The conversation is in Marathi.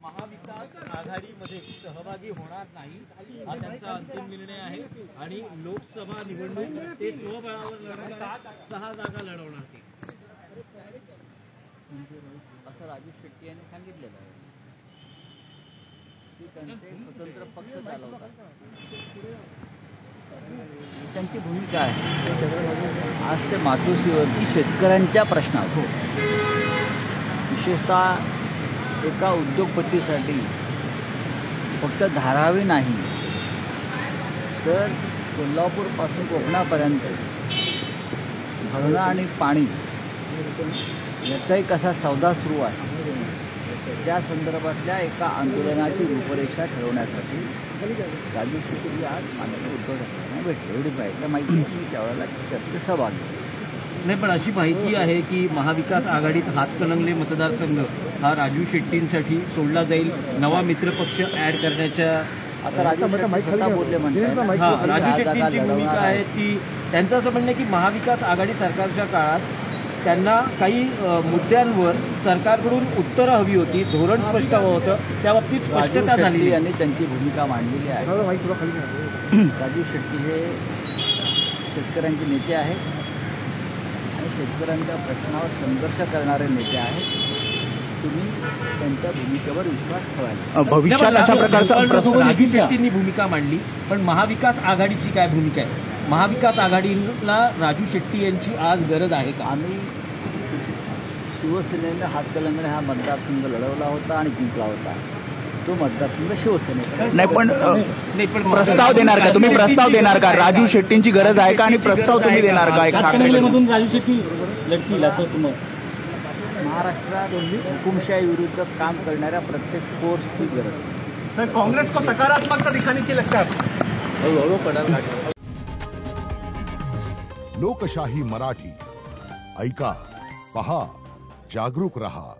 महाविकास आघाडीमध्ये सहभागी होणार नाही हा त्यांचा अंतिम निर्णय आहे आणि लोकसभा निवडणूक ते स्वबळावर लढवणार, 6 जागा लढवणार ते, असं राजू शेट्टी यांनी सांगितलेलं आहे की त्यांचे स्वतंत्र पक्ष चालवतात, त्यांची भूमिका आहे। आज ते मातोश्रीवरती शेतकऱ्यांच्या प्रश्नावर विशेषतः एका उद्योगपतीसाठी फक्त धारावी नाही तर कोल्हापूरपासून कोकणापर्यंत धरणं आणि पाणी याचाही कसा सौदा सुरू आहे त्या संदर्भातल्या एका आंदोलनाची रूपरेषा ठरवण्यासाठी राजू शेट्टी आज माननीय उद्धव ठाकरेंना भेटले। एवढी पाहिजे माहिती आहे की त्यावेळेला चर्चेत सहभागी नाही, पण अशी माहिती आहे की महाविकास आघाडीत हातकणंगले मतदारसंघ हा राजू शेट्टींसाठी सोडला जाईल, नवा मित्रपक्ष ऍड करण्याच्या आता राजू बोलले म्हणतात। हा, राजू शेट्टींची भूमिका आहे ती, त्यांचं असं म्हणणं आहे की महाविकास आघाडी सरकारच्या काळात त्यांना काही मुद्द्यांवर सरकारकडून उत्तरं हवी होती, धोरण स्पष्ट हवं होतं, त्या बाबतीत स्पष्टता झाली यांनी त्यांची भूमिका मांडलेली आहे। राजू शेट्टी हे शेतकऱ्यांचे नेते आहेत आणि शेतकऱ्यांच्या प्रश्नावर संघर्ष करणारे नेते आहेत। तुम्ही त्यांच्या भूमिकेवर विश्वास ठेवायला भविष्यात अशा प्रकारचा राजू शेट्टींनी भूमिका मांडली, पण महाविकास आघाडीची काय भूमिका आहे? महाविकास आघाडीला राजू शेट्टी यांची आज गरज आहे का? आम्ही शिवसेनेने हातकणंगले हा मतदारसंघ लढवला होता आणि जिंकला होता, तो मतदारसंघ शिवसेनेचा नाही, पण प्रस्ताव देणार का तुम्ही? प्रस्ताव देणार का? राजू शेट्टींची गरज आहे का आणि प्रस्ताव तुम्ही देणार का? हातकणंगलेमधून राजू शेट्टी लढतील असं तुम्हाला? महाराष्ट्रात हुकुमशाही विरुद्ध काम करणाऱ्या प्रत्येक फोर्सची गरज। सर, कांग्रेस को सकारात्मकता दिखाने लगता है। लोकशाही मराठी ऐका, पहा, जागरूक रहा।